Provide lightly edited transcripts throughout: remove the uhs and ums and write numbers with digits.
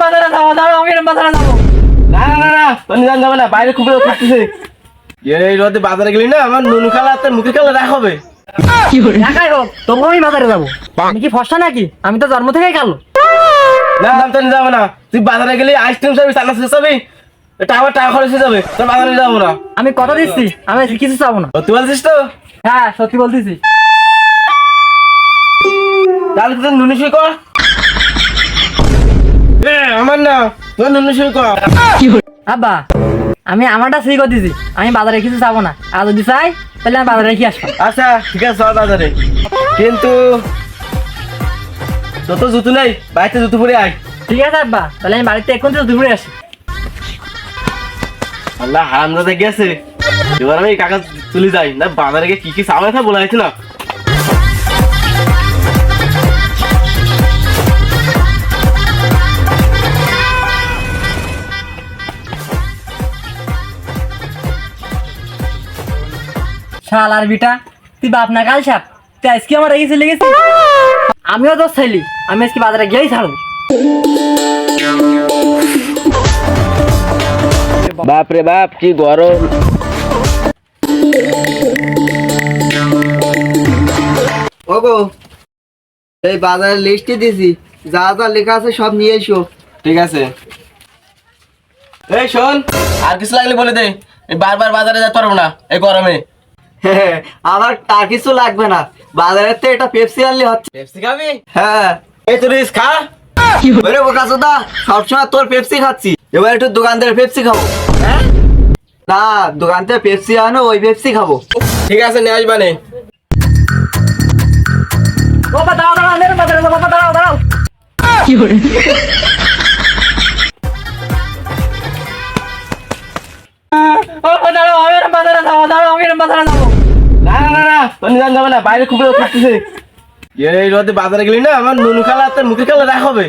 বাজারে যাবো, দাঁড়াও, আমি এরকম বাজারে যাবো। না না না না, তোর নিজান যাবে না, বাইরে খুব রোদ থাকতেছে। এই রোদে বাজারে গেলি না আমার নুনু খালা তোর মুখে খালা দেখা হবে। একাই হোক, তবু আমি বাজারে যাবো। আমি কি ফসা নাকি? আমি তো জন্ম থেকেই কালো। না আমি তো নিয়ে যাবো না, তুই বাজারে গেলি আইসক্রিম চাবি, চানা চাবি, এটা আমার টাকা খরচ হয়ে যাবে, তোর বাজারে যাবো না। আমি কথা দিচ্ছি, আমি কিছু চাবো না। তুই বলছিস তো? হ্যাঁ, সত্যি বলতেছি। তাহলে তোর নুনু সই কর। আমার না, তোর নুনু সই কর। আব্বা, আমি আমারটা সই করে দিছি, আমি বাজারে কিছু চাবো না। আর যদি চাই তাহলে আমি বাজারে রেখে আসবো। আচ্ছা ঠিক আছে, চল বাজারে। কিন্তু তোর তো জুতো নেই, বাড়িতে জুতো পরে আয়। ঠিক আছে আব্বা, তাহলে আমি বাড়িতে এখন তো ঘুরে আসি। আল্লাহ হারামজাদা গেছে, এবার আমি কাকা চলে যাই না, বাজারে গিয়ে কি কি চাওয়া কথা বলা হয়েছে না। শালার বিটা, তুই বাপ না কাল সাপ, তুই আজকে আমার রেখে চলে গেছিস। আমিও তো ছেলি, আমি আজকে বাজারে গিয়েই ছাড়বো। বাপ রে বাপ, কি গরম। ওগো, এই বাজারের লিস্টে দিছি, যা যা লেখা আছে সব নিয়ে এসো। ঠিক আছে। এই শোন, আর কিছু লাগলে বলে দে, এই বারবার বাজারে যেতে পারবো না এই গরমে। আমার আর কিছু লাগবে না, বাজারের তো এটা পেপসি আনলে হচ্ছে। পেপসি খাবি? হ্যাঁ। এই তুই খা। ওরে বোকাচোদা, সবসময় তোর পেপসি খাচ্ছি, এবার একটু দোকান থেকে পেপসি খাবো। হ্যাঁ? না, দোকান থেকে পেপসি আনো, ওই পেপসি খাবো। ঠিক আছে, নিয়ে আসবানে। বাবা দাঁড়াও দাঁড়াও, আমি এরকম বাজারে যাবো। বাবা দাঁড়াও দাঁড়াও। বাবা দাঁড়াও, আমি এরকম বাজারে যাবো। দাঁড়াও, আমি এরকম বাজারে যাবো। না না না না, তোর নিজান যাবে না, বাইরে খুব রোদ থাকতেছে। এই রোদে বাজারে গেলি না আমার নুনু খালা তোর মুখে খালা দেখা হবে।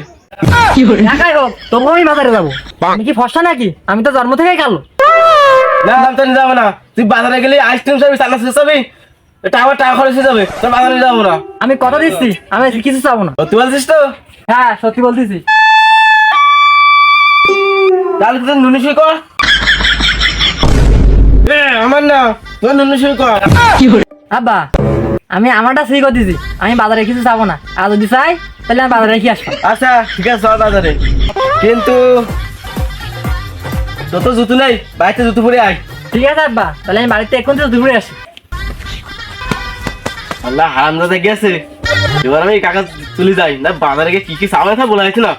একাই হোক, তবু আমি বাজারে যাবো। আমি কি ফসা নাকি? আমি তো জন্ম থেকেই কালো। না আমি তো নিয়ে যাবো না, তুই বাজারে গেলি আইসক্রিম চাবি, চানা চাবি, এটা আমার টাকা খরচ হয়ে যাবে, তোর বাজারে যাবো না। আমি কথা দিচ্ছি, আমি কিছু চাবো না। তুই বলছিস তো? হ্যাঁ, সত্যি বলতেছি। তাহলে তোর নুনু সই কর। আমার না, তোর নুনু সই কর। আব্বা, আমি আমারটা সই করে দিছি, আমি বাজারে কিছু চাবো না। আর যদি চাই তাহলে আমি বাজারে রেখে আসবো। আচ্ছা ঠিক আছে, চল বাজারে। কিন্তু তোর তো জুতো নেই, বাড়িতে জুতো পরে আয়। ঠিক আছে আব্বা, তাহলে আমি বাড়িতে এখন তো ঘুরে আসি। আল্লাহ হারামজাদা গেছে, এবার আমি কাকা চলে যাই না, বাজারে গিয়ে কি কি চাওয়া কথা বলা হয়েছে না।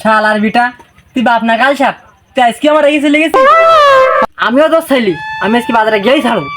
শালার বিটা, তুই বাপ না কাল সাপ, তুই আজকে আমার রেখে চলে গেছিস। আমিও তো ছেলি, আমি আজকে বাজারে গিয়েই ছাড়বো।